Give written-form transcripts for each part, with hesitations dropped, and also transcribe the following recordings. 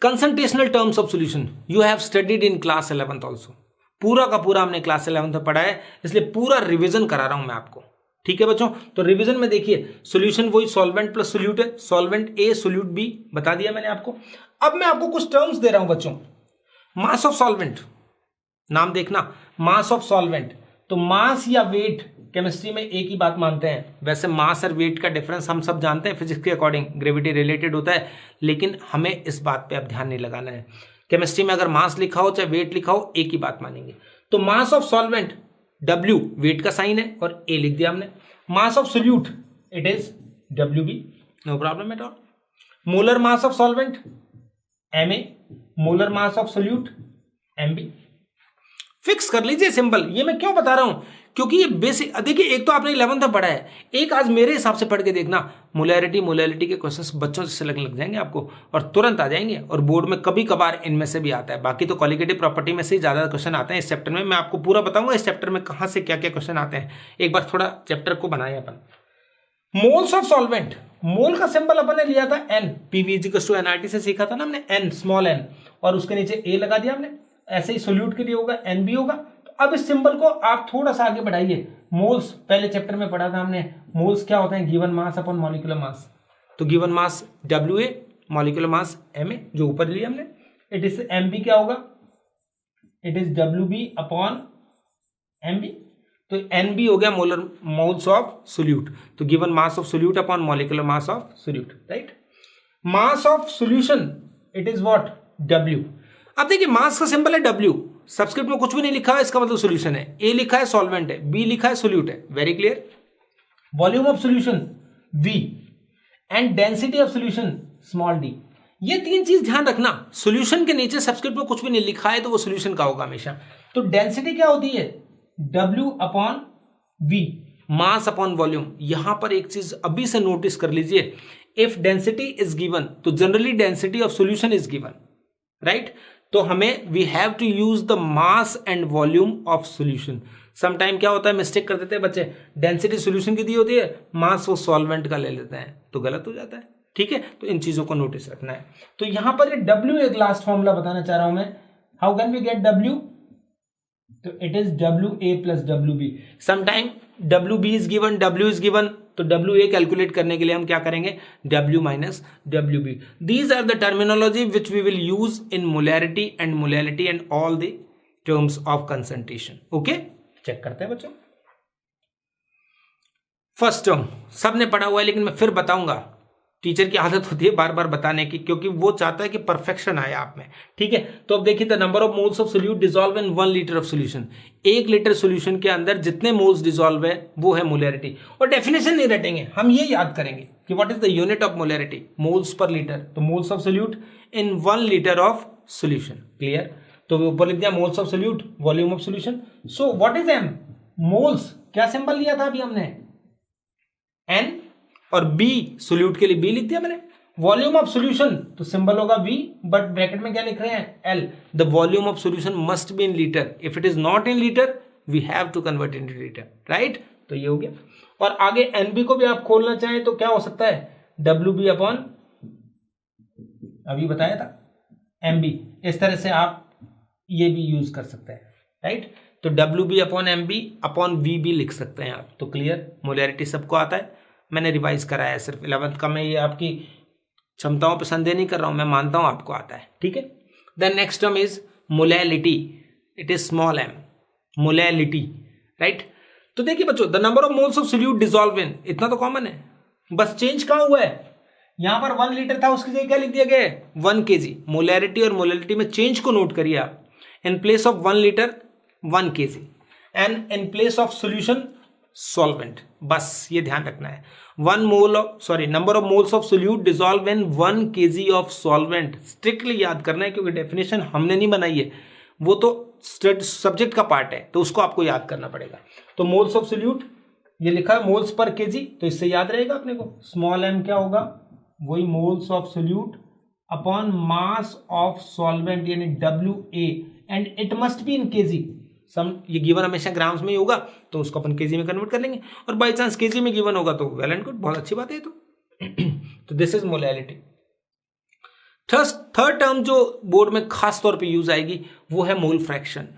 कंसंट्रेशनल terms of solution you have studied in class 11th also. पूरा का पूरा हमने क्लास 11th में पढ़ा है, इसलिए पूरा रिवीजन करा रहा हूं मैं आपको। ठीक है बच्चों, तो रिवीजन में देखिए सॉल्यूशन वही सॉल्वेंट प्लस सोल्यूट है, सॉल्वेंट ए सोल्यूट बी बता दिया मैंने आपको। अब मैं आपको कुछ टर्म्स दे रहा हूं बच्चों। मास ऑफ सॉल्वेंट, नाम देखना, मास ऑफ सॉल्वेंट। तो मास या वेट केमिस्ट्री में एक ही बात मानते हैं। वैसे मास और वेट का डिफरेंस हम सब जानते हैं, फिजिक्स के अकॉर्डिंग ग्रेविटी रिलेटेड होता है, लेकिन हमें इस बात पे अब ध्यान नहीं लगाना है। केमिस्ट्री में अगर मास लिखा हो चाहे वेट लिखा हो, एक ही बात मानेंगे। तो mass of solvent W weight का साइन है और A लिख दिया हमने। Mass of solute it is WB, no problem at all. Molar mass of solvent Ma, molar mass of solute Mb। Fix कर लीजिए सिंपल। ये मैं क्यों बता रहा हूं, क्योंकि ये बेसिक, देखिए एक तो आपने 11th में पढ़ा है, एक आज मेरे हिसाब से पढ़ के देखना। मोलैरिटी के क्वेश्चंस बच्चों से लग जाएंगे आपको और तुरंत आ जाएंगे, और बोर्ड में कभी कभार इनमें से भी आता है। बाकी तो क्वालिटेटिव प्रॉपर्टी में से ही ज्यादा क्वेश्चन आते हैं इस चैप्टर में। मैं आपको पूरा बताऊंगा इस चैप्टर में कहां से क्या क्या क्वेश्चन आते हैं। एक बार थोड़ा चैप्टर को बनाए अपन। मोल्स ऑफ सॉल्वेंट, मोल का सिंबल अपन ने लिया था N, PV=NRT से सीखा था ना हमने, N स्मॉल n, और उसके नीचे A लगा दिया हमने। ऐसे ही सोल्यूट के लिए होगा NB होगा। तो अब इस सिंबल को आप थोड़ा सा आगे बढ़ाइए। मोल्स पहले चैप्टर में पढ़ा था हमने, मोल्स क्या होता है, given mass upon molecular mass. तो given mass WA, molecular mass MA जो ऊपर लिया हमने। इट इज MB क्या होगा, it is WB upon MB। तो NB हो गया मोलर मोल्स ऑफ सोल्यूट। तो given mass of solute upon molecular mass of solute, right. Mass of solution it is what, W। अब देखिए मास का सिंबल है W, सब्सक्रिप्ट में कुछ भी नहीं लिखा है, इसका मतलब सॉल्यूशन है। A लिखा है सॉल्वेंट है, B लिखा है सोल्यूट है, very clear. Volume of solution V and density of solution small d। ये तीन चीज ध्यान रखना। सॉल्यूशन के नीचे सब्सक्रिप्ट में कुछ भी नहीं लिखा है तो वो सॉल्यूशन का होगा हमेशा। तो डेंसिटी क्या होती है, W upon V, mass upon volume. यहां पर एक चीज अभी से नोटिस कर लीजिए, इफ डेंसिटी इज गिवन तो generally density of solution is given, right. तो हमें we have to use the mass and volume of solution. Sometime क्या होता है, मिस्टेक कर देते हैं बच्चे, डेंसिटी सॉल्यूशन की दी होती है, मास वो सॉल्वेंट का ले लेते हैं, तो गलत हो जाता है। ठीक है, तो इन चीजों को नोटिस रखना है। तो यहां पर ये W एक लास्ट फॉर्मूला बताना चाह रहा हूं मैं। How can we get W, तो it is WA plus WB। Sometime WB is given, W is given, तो WA कैलकुलेट करने के लिए हम क्या करेंगे, W minus WB। These are the terminology which we will use in molarity and all the terms of concentration. Okay, check करते हैं बच्चों। फर्स्ट टर्म सबने पढ़ा हुआ है, लेकिन मैं फिर बताऊंगा। टीचर की आदत होती है बार बार बताने की, क्योंकि वो चाहता है कि परफेक्शन आए आप में। ठीक है, तो अब देखिए the number of moles of solute dissolve in 1 litre of solution. 1 litre solution के अंदर जितने मोल्स डिसॉल्व है वो है मोलैरिटी। और डेफिनेशन नहीं रटेंगे, हम ये याद करेंगे कि what is the unit of molarity, moles per litre. तो moles of solute in 1 litre of solution, clear. तो ऊपर लिख दिया moles of solute, volume of solution. So what is M, moles क्या सिंबल लिया था अभी हमने, N, और B सोल्यूट के लिए B लिख दिया मैंने। वॉल्यूम ऑफ सॉल्यूशन तो सिंबल होगा V, बट ब्रैकेट में क्या लिख रहे हैं, L। The volume of solution must be in litre, if it is not in litre we have to convert into litre, right. तो ये हो गया। और आगे NB को भी आप खोलना चाहें तो क्या हो सकता है, WB अपॉन, अभी बताया था, MB। इस तरह से आप ये भी यूज कर सकते हैं, राइट। तो WB upon MB upon VB लिख सकते हैं आप। तो क्लियर, मोलैरिटी सबको आता है, मैंने रिवाइज कराया है सिर्फ 11th का। मैं ये आपकी क्षमताओं पर संदेह नहीं कर रहा हूं, मैं मानता हूं आपको आता है। ठीक है, the next term is molality, it is small m, molality, right. तो देखिए बच्चों, the number of moles of solute dissolve in, इतना तो कॉमन है, बस चेंज कहां हुआ है, यहां पर 1 लीटर था उसकी जगह क्या लिख दिया गया है, 1 kg। मोलैरिटी और मोलैलिटी में चेंज को नोट करिए आप। In place of 1 litre 1 kg and in place of solution solvent, बस ये ध्यान रखना है। Number of moles of solute dissolve in 1 kg of solvent, strictly याद करना है, क्योंकि डेफिनेशन हमने नहीं बनाई है, वो तो सब्जेक्ट का पार्ट है, तो उसको आपको याद करना पड़ेगा। तो मोल्स ऑफ सोल्यूट ये लिखा है मोल्स पर केजी, तो इससे याद रहेगा अपने को। स्मॉल m क्या होगा, वही moles of solute upon mass of solvent यानी WA, and it must be in KG. ये गिवन हमेशा ग्राम्स में ही होगा, तो उसको अपन केजी में कन्वर्ट कर लेंगे, और बाई चांस केजी में गिवन होगा तो वेल एंड गुड, बहुत अच्छी बात है। तो this is molality. Third term जो बोर्ड में खास तौर पे यूज आएगी वो है मोल फ्रैक्शन।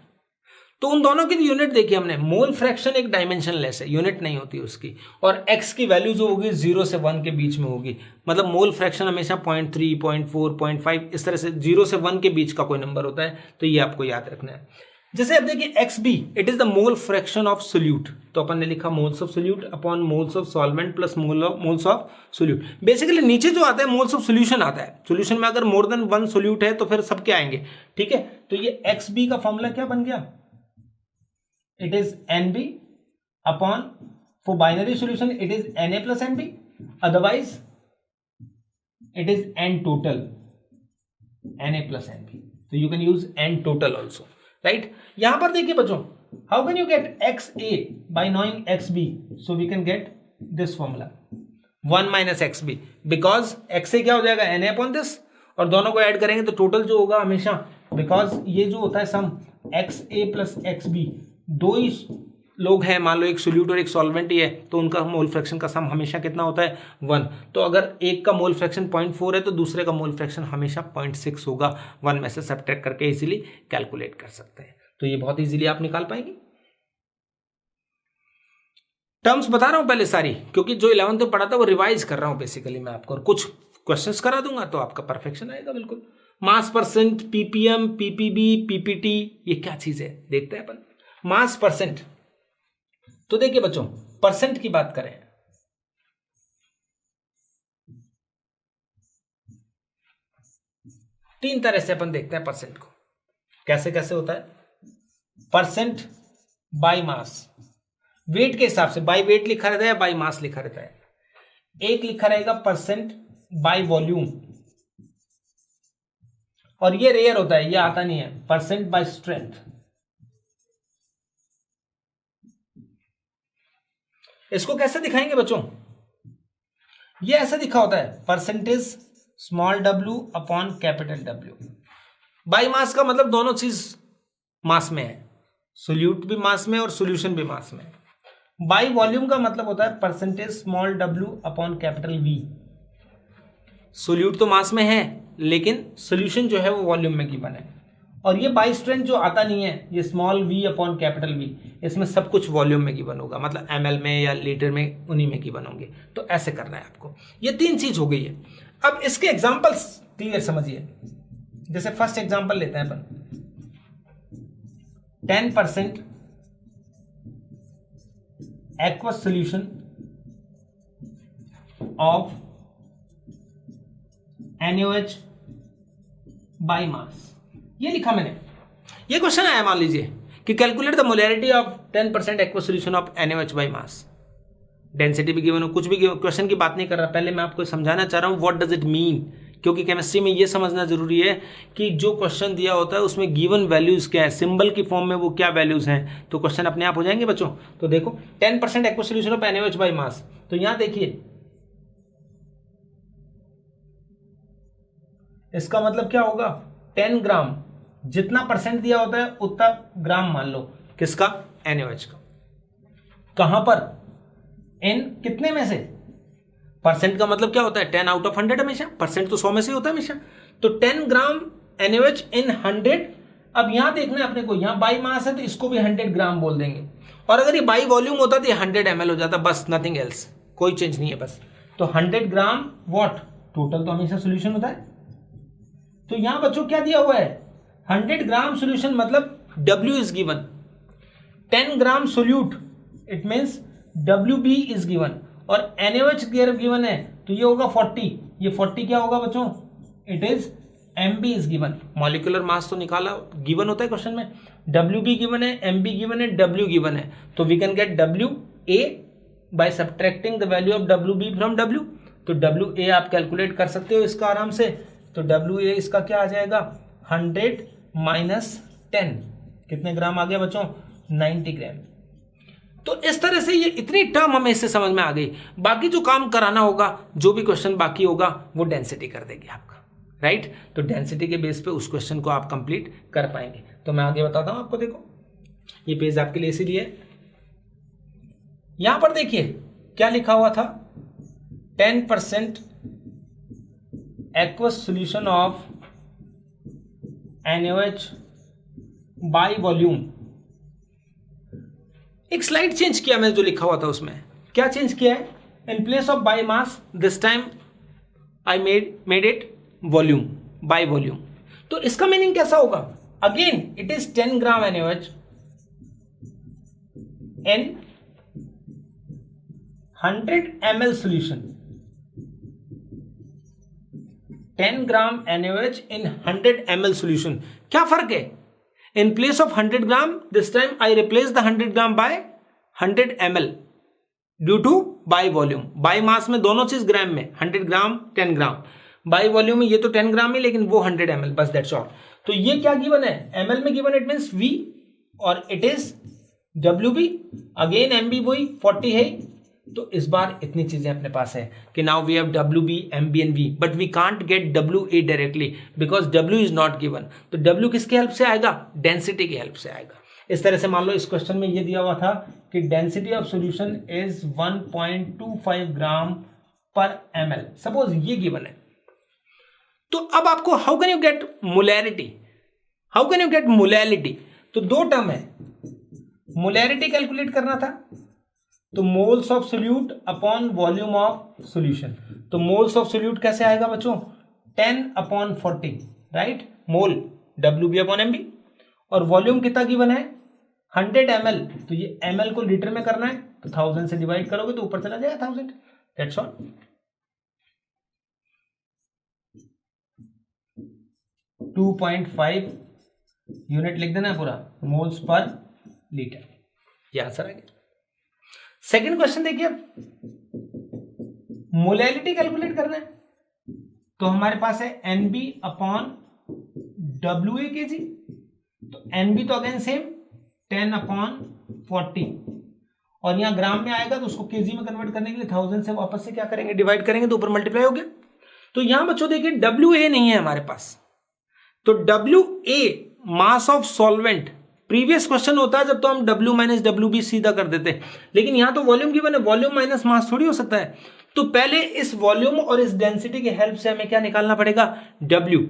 तो उन दोनों की यूनिट देखिए हमने, मोल फ्रैक्शन एक डायमेंशनलेस है, यूनिट नहीं होती उसकी, और x की वैल्यू जो होगी 0 से 1 के बीच में होगी, मतलब मोल फ्रैक्शन हमेशा 0.3, 0.4, 0.5 इस तरह से 0 से 1 के बीच का कोई नंबर होता है, तो ये आपको याद रखना है। जैसे अब देखिए XB it is the mole fraction of solute, तो अपन ने लिखा moles of solute upon moles of solvent plus moles of solute. Basically नीचे जो आता है मोल्स ऑफ सोल्यूशन आता है, सोल्यूशन में अगर मोर देन 1 सोल्यूट है तो फिर सब क्या आएंगे, ठीक है। तो ये XB का फॉर्मूला क्या बन गया, it is NB upon, for binary solution it is Na plus NB, otherwise it is N total, Na plus NB, so you can use N total also, right। यहां पर देखिए बच्चों, how can you get XA by knowing XB, so we can get this formula 1 minus XB, because XA क्या हो जाएगा Na upon this, और दोनों को ऐड करेंगे तो टोटल जो होगा हमेशा, बिकॉज ये जो होता है सम XA प्लस XB, दो ही लोग हैं, मान लो एक सोल्यूट और एक सॉल्वेंट ही है, तो उनका मोल फ्रैक्शन का सम हमेशा कितना होता है 1। तो अगर एक का मोल फ्रैक्शन 0.4 है तो दूसरे का मोल फ्रैक्शन हमेशा 0.6 होगा, 1 में से सब्ट्रैक्ट करके इजीली कैलकुलेट कर सकते हैं। तो ये बहुत इजीली आप निकाल पाएंगे। टर्म्स बता रहा हूं पहले सारी, क्योंकि जो 11th में पढ़ा था वो रिवाइज कर रहा हूं बेसिकली मैं आपको, और कुछ क्वेश्चंस करा दूंगा तो आपका परफेक्शन आएगा बिल्कुल। मास परसेंट, पीपीएम, पीपीबी, पीपीटी, ये क्या चीज है देखते हैं अपन। मास परसेंट, तो देखिए बच्चों परसेंट की बात करें, तीन तरह से अपन देखते हैं परसेंट को, कैसे कैसे होता है। परसेंट बाय मास, वेट के हिसाब से, बाय वेट लिखा रहता है, बाय मास लिखा रहता है। एक लिखा रहेगा परसेंट बाय वॉल्यूम, और ये रेयर होता है, ये आता नहीं है, परसेंट बाय स्ट्रेंथ। इसको कैसे दिखाएंगे बच्चों, ये ऐसा दिखा होता है, percentage small w upon capital W। By mass का मतलब दोनों चीज मास में है, सोल्यूट भी मास में और सोल्यूशन भी मास में। बाई वॉल्यूम का मतलब होता है percentage small w upon capital V। Solute तो मास में है लेकिन सोल्यूशन जो है वो वॉल्यूम में गिवन है। और ये बाई स्ट्रेंथ जो आता नहीं है, ये small v upon capital V, इसमें सब कुछ वॉल्यूम में गिवन होगा, मतलब ml में या लीटर में, उन्हीं में गिवन होंगे। तो ऐसे करना है आपको, ये तीन चीज हो गई है। अब इसके एग्जांपल्स क्लियर समझिए। जैसे फर्स्ट एग्जांपल लेते हैं अपन, 10% aqueous solution of NaOH by mass, ये लिखा मैंने। ये क्वेश्चन आया, मान लीजिए कि calculate the molarity of 10% aqueous solution of NaOH by mass. Density भी गिवन हो, कुछ भी गिवन, क्वेश्चन की बात नहीं कर रहा, पहले मैं आपको समझाना चाह रहा हूं व्हाट डज इट मीन, क्योंकि केमिस्ट्री में ये समझना जरूरी है कि जो क्वेश्चन दिया होता है उसमें गिवन वैल्यूज क्या है, सिंबल की फॉर्म में वो क्या वैल्यूज हैं, तो क्वेश्चन अपने आप हो जाएंगे बच्चों। तो देखो 10% aqueous solution of NaOH by mass, तो यहां देखिए इसका मतलब क्या होगा, 10 ग्राम, जितना परसेंट दिया होता है उतना ग्राम मान लो, किसका, NaOH का। कहां पर, n कितने में से, परसेंट का मतलब क्या होता है 10 आउट ऑफ 100 हमेशा, परसेंट तो 100 में से होता है हमेशा। तो 10 ग्राम NaOH इन 100। अब यहां देखना है अपने को, यहां बाई मास है तो इसको भी 100 ग्राम बोल देंगे, और अगर ये बाई वॉल्यूम होता तो ये 100 ml हो जाता, बस नथिंग एल्स, कोई चेंज नहीं है बस। तो 100 ग्राम व्हाट, टोटल तो हमेशा सोल्यूशन होता है। तो यहां बच्चों क्या दिया हुआ है, 100 ग्राम सोल्यूशन, मतलब W is given, 10 gram solute it means WB is given, और NaOH गिवन है तो ये होगा 40। ये 40 क्या होगा बच्चों, it is MB is given. Molecular mass तो निकाला, गिवन होता है क्वेश्चन में, WB गिवन है, MB गिवन है, W गिवन है, तो we can get WA by subtracting the value of WB from W। तो WA आप कैलकुलेट कर सकते हो इसका आराम से। तो WA इसका क्या आ जाएगा, 100 माइनस 10, कितने ग्राम आ गया बच्चों, 90 ग्राम। तो इस तरह से ये इतनी टर्म हमें इससे समझ में आ गई। बाकी जो काम कराना होगा, जो भी क्वेश्चन बाकी होगा वो डेंसिटी कर देगी आपका, राइट। तो डेंसिटी के बेस पे उस क्वेश्चन को आप कंप्लीट कर पाएंगे। तो मैं आगे बताता हूं आपको, देखो ये पेज आपके लिए इसीलिए है। यहां पर देखिए क्या लिखा हुआ था, 10% aqueous solution of NaOH by volume। एक स्लाइड चेंज किया मैंने जो लिखा हुआ था उसमें, क्या चेंज किया है? In place of by mass this time I made it volume, by volume. तो इसका मीनिंग कैसा होगा? Again it is 10 gram NaOH in 100 ml solution। 10 gram NaOH in 100 ml solution। क्या फर्क है? In place of 100 gram this time I replace the 100 gram by 100 ml due to by volume। by mass में दोनों चीज ग्राम में, 100 ग्राम 10 ग्राम, by volume में ये तो 10 ग्राम है लेकिन वो 100 ml, बस दैट्स ऑल। तो ये क्या गिवन है? ml में गिवन, इट मींस V और it is WB। Again MB वही 40 है, तो इस बार इतनी चीजें अपने पास है कि now we have WB, MB and V, but we can't get WA directly because W is not given. तो W किसके हेल्प से आएगा? डेंसिटी की हेल्प से आएगा। इस तरह से मान लो इस क्वेश्चन में ये दिया हुआ था कि डेंसिटी ऑफ सॉल्यूशन इज 1.25 ग्राम पर ml, सपोज ये गिवन है। तो अब आपको how can you get molarity? How can you get molarity? तो दो टर्म है, मोलैरिटी कैलकुलेट करना था, तो moles of solute upon volume of solution. तो मोल्स ऑफ सोल्यूट कैसे आएगा बच्चों? 10/40, राइट, मोल WB अपॉन MB। और वॉल्यूम कितना गिवन है? 100 ml, तो ये ml को लीटर में करना है, तो 1000 से डिवाइड करोगे तो ऊपर चला जाएगा 1000, दैट्स ऑल। टू 2.5 यूनिट लिख देना है पूरा, मोल्स पर लीटर, ये आंसर आ गया। सेकेंड क्वेश्चन देखिए, मोलैलिटी कैलकुलेट करना है, तो हमारे पास है NB अपॉन WA kg। तो NB तो अगेन सेम 10/40, और यहां ग्राम में आएगा तो उसको केजी में कन्वर्ट करने के लिए 1000 से वापस से क्या करेंगे? डिवाइड करेंगे, तो ऊपर मल्टीप्लाई हो गया। तो यहां बच्चों देखिए WA नहीं है हमारे पास, तो WA mass of solvent. Previous question होता है जब तो हम W माइनस WB सीधा कर देते, लेकिन यहां तो वॉल्यूम गिवन है, वॉल्यूम माइनस मास थोड़ी हो सकता है। तो पहले इस वॉल्यूम और इस डेंसिटी की हेल्प से हमें क्या निकालना पड़ेगा? W।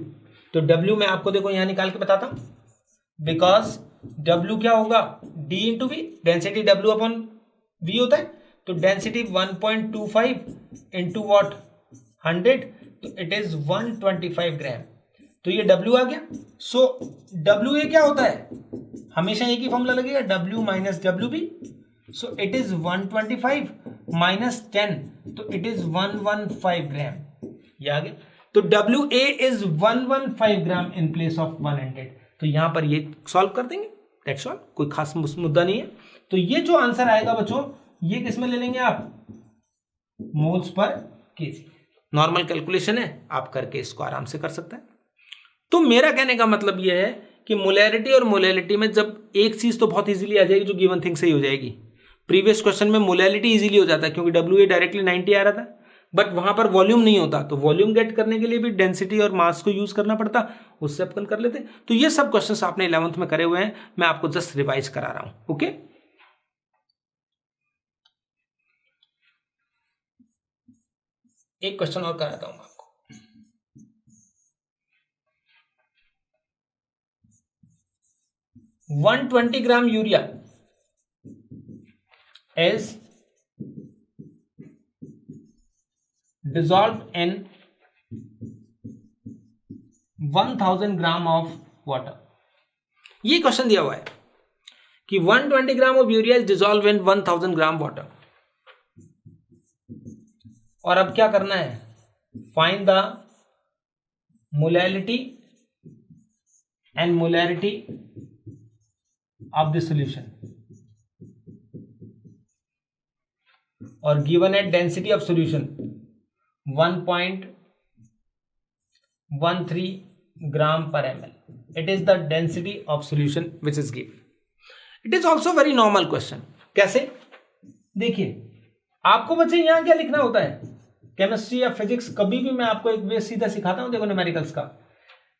तो W मैं आपको देखो यहां निकाल के बताता हूं, बिकॉज W क्या होगा? D into V, density W upon V होता है, तो डेंसिटी 1.25 इंटू वॉट 100, तो इट इज 125 ग्राम। तो ये W आ गया। सो WA क्या होता है? हमेशा एक ही फॉर्मूला लगेगा, W minus WB। So it is 125 minus 10, तो इट इज 115 ग्राम, ये आ गया। तो WA is 115 gram in place of 100। तो यहां पर ये सॉल्व कर देंगे, दैट्स ऑल, कोई खास मुद्दा नहीं है। तो ये जो आंसर आएगा बच्चों, ये किसमें ले लेंगे आप? Moles per KG. Normal calculation है, आप करके इसको आराम से कर सकते हैं। तो मेरा कहने का मतलब यह है कि मोलैरिटी और मोलैलिटी में जब एक चीज तो बहुत इजीली आ जाएगी, जो गिवन थिंग से ही हो जाएगी। प्रीवियस क्वेश्चन में मोलैलिटी इजीली हो जाता है क्योंकि WA डायरेक्टली 90 आ रहा था, बट वहां पर वॉल्यूम नहीं होता, तो वॉल्यूम गेट करने के लिए भी डेंसिटी और मास को यूज करना पड़ता, उससे अपन कर लेते। तो ये सब क्वेश्चंस आपने 11th में करे हुए हैं, मैं आपको जस्ट रिवाइज करा रहा हूं। ओके, एक क्वेश्चन और कराता हूं आपको। 120 gram urea is dissolved in 1000 gram of water. ये क्वेश्चन दिया हुआ है कि 120 gram of urea is dissolve in 1000 gram water, और अब क्या करना है? Find the molality and molarity of the solution, और given at density of solution 1.13 gram पर ml. It is the density of solution which is given. It is also very normal question. कैसे? देखिए, आपको बच्चे यहां क्या लिखना होता है? केमिस्ट्री या फिजिक्स कभी भी मैं आपको एक वे सीधा सिखाता हूं, देखो न्यूमेरिकल्स का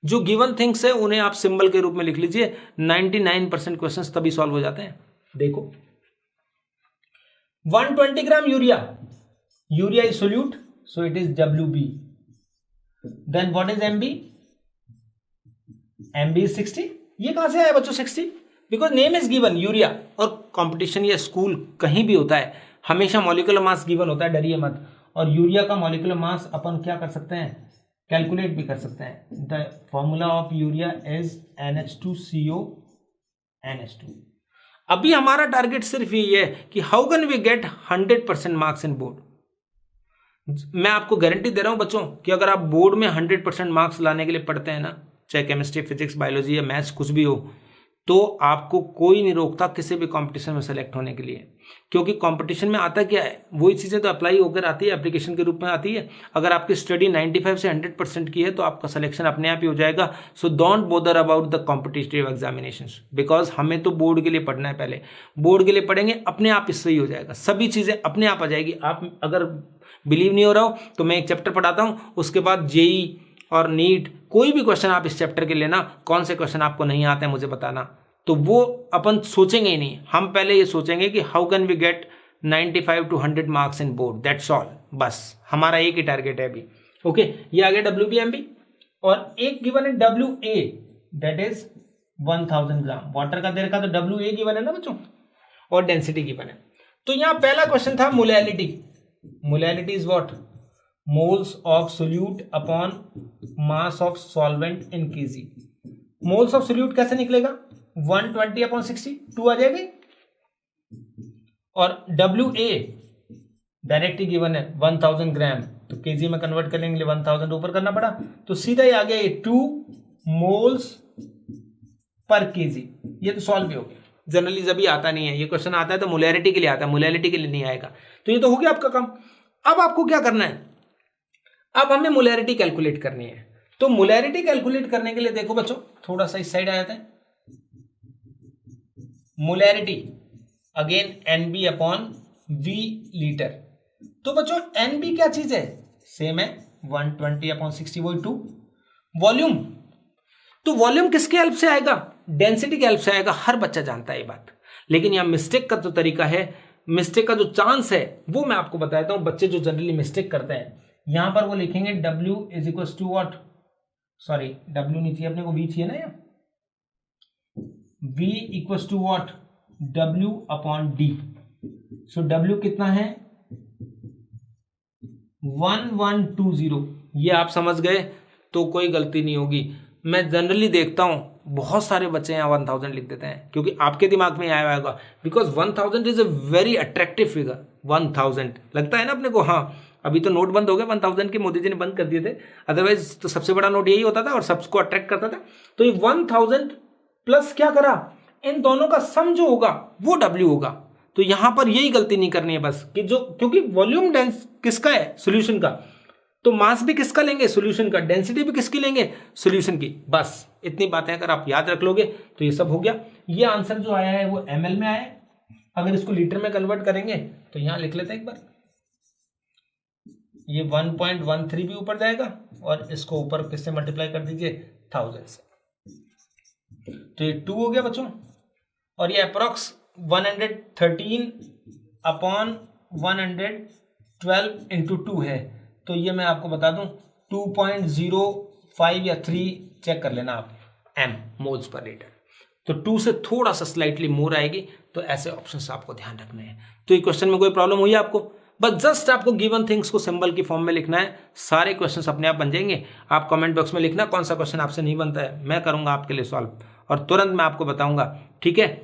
जो गिवन थिंग्स है उन्हें आप सिंबल के रूप में लिख लीजिए, 99% क्वेश्चंस तभी सॉल्व हो जाते हैं। देखो 120 gram urea, urea is solute, so it is WB। Then what is MB? MB is 60। ये कहां से आया बच्चों 60? Because name is given urea, और कंपटीशन या स्कूल कहीं भी होता है हमेशा मॉलिक्यूलर मास गिवन होता है, डरिए मत। और यूरिया का मॉलिक्यूलर मास अपन क्या कर सकते हैं, कैलकुलेट भी कर सकते हैं। The formula of urea is NH2CO NH2। अभी हमारा टारगेट सिर्फ यही है कि how can we get 100% marks in board. मैं आपको गारंटी दे रहा हूं बच्चों कि अगर आप बोर्ड में 100% मार्क्स लाने के लिए पढ़ते हैं ना, चाहे केमिस्ट्री, फिजिक्स, बायोलॉजी या मैथ्स कुछ भी हो, तो आपको कोई नहीं रोकता किसी भी कंपटीशन में सेलेक्ट होने के लिए। क्योंकि कंपटीशन में आता क्या है, वही चीज़ें तो अप्लाई होकर आती है, एप्लीकेशन के रूप में आती है। अगर आपकी स्टडी 95 से 100% की है तो आपका सिलेक्शन अपने आप ही हो जाएगा। So don't bother about the competitive examinations, because हमें तो बोर्ड के लिए पढ़ना है। पहले बोर्ड के लिए पढ़ेंगे, अपने आप इससे ही हो जाएगा, सभी चीज़ें अपने आप आ जाएगी। आप अगर बिलीव नहीं हो रहा हो तो मैं एक चैप्टर पढ़ाता हूँ, उसके बाद जेई और नीट कोई भी क्वेश्चन आप इस चैप्टर के लेना, कौन से क्वेश्चन आपको नहीं आते हैं मुझे बताना, तो वो अपन सोचेंगे ही नहीं। हम पहले ये सोचेंगे कि how can we get 95 to 100 marks in board, that's all. बस हमारा एक ही टारगेट है अभी। ओके, ये आ गया WBMB। और एक गिवन है WA, that is 1000 gram. Water का दे रखा तो WA गिवन है ना बच्चों, और डेंसिटी गिवन है। तो यहां पहला क्वेश्चन था molality. Molality is what? Moles of solute upon mass of solvent in KG. Moles of solute कैसे निकलेगा? 120/60, 2 आ जाएगी। और WA डायरेक्ट ही गिवन है 1000 ग्राम, तो केजी में कन्वर्ट करने के लिए 1000 ऊपर करना पड़ा, तो सीधा ही आ गया ये 2 मोल्स पर केजी। ये तो सॉल्व भी हो गया। जनरली जब भी आता नहीं है ये क्वेश्चन, आता है तो मोलैरिटी के लिए आता है, मोलैरिटी के लिए नहीं आएगा। तो ये तो हो गया आपका काम। अब आपको क्या करना है, अब हमें मोलैरिटी कैलकुलेट करनी है। तो मोलैरिटी कैलकुलेट करने के लिए देखो बच्चों, थोड़ा सा इस साइड आ जाते हैं। Molarity again NB upon V litre. तो बच्चों NB क्या चीज है? सेम है 120/60, वही 2। वॉल्यूम, तो वॉल्यूम किसके हेल्प से आएगा? डेंसिटी के हेल्प से आएगा। हर बच्चा जानता है ये बात, लेकिन यहां मिस्टेक का जो तरीका है, मिस्टेक का जो चांस है वो मैं आपको बताता हूं। बच्चे जो जनरली मिस्टेक करते हैं, यहां पर वो लिखेंगे W is equal to what, sorry W नहीं चाहिए अपने को, V चाहिए ना। यहाँ V equal to what, W upon D। So W कितना है? 1120। ये आप समझ गए तो कोई गलती नहीं होगी। मैं जनरली देखता हूं बहुत सारे बच्चे यहाँ 1000 लिख देते हैं, क्योंकि आपके दिमाग में आया होगा, because 1000 is a very attractive figure. 1000 लगता है ना अपने को, हाँ अभी तो नोट बंद हो गए 1000 के, मोदी जी ने बंद कर दिए थे, अदरवाइज तो सबसे बड़ा नोट यही होता था और सबको अट्रैक्ट करता था। तो ये 1000 प्लस क्या करा, इन दोनों का सम जो होगा वो W होगा। तो यहां पर यही गलती नहीं करनी है बस, कि जो, क्योंकि वॉल्यूम डेंस किसका है? सॉल्यूशन का। तो मास भी किसका लेंगे? सॉल्यूशन का। डेंसिटी भी किसकी लेंगे? सॉल्यूशन की। बस इतनी बातें अगर आप याद रख लोगे तो ये सब हो गया। ये आंसर जो आया है वो ml में आया है। अगर इसको लीटर में कन्वर्ट करेंगे तो यहां लिख लेते हैं एक बार, ये 1.13 भी ऊपर जाएगा, और इसको ऊपर किससे मल्टीप्लाई कर दीजिए? 1000 से। तो ये 2 हो गया बच्चों, और ये अप्रोक्स 113/112 इंटू 2 है। तो ये मैं आपको बता दूं 2.05 या 3 चेक कर लेना आप, M मोल्स पर लीटर। तो 2 से थोड़ा सा स्लाइटली मोर आएगी। तो ऐसे ऑप्शंस आपको ध्यान रखने हैं। तो ये क्वेश्चन में कोई प्रॉब्लम हुई आपको? बस जस्ट आपको गिवन थिंग्स को सिंबल की फॉर्म में लिखना है, सारे क्वेश्चंस अपने आप बन जाएंगे। आप कमेंट बॉक्स में लिखना कौन सा क्वेश्चन आपसे नहीं बनता है, मैं करूंगा आपके लिए सॉल्व, और तुरंत मैं आपको बताऊंगा। ठीक है।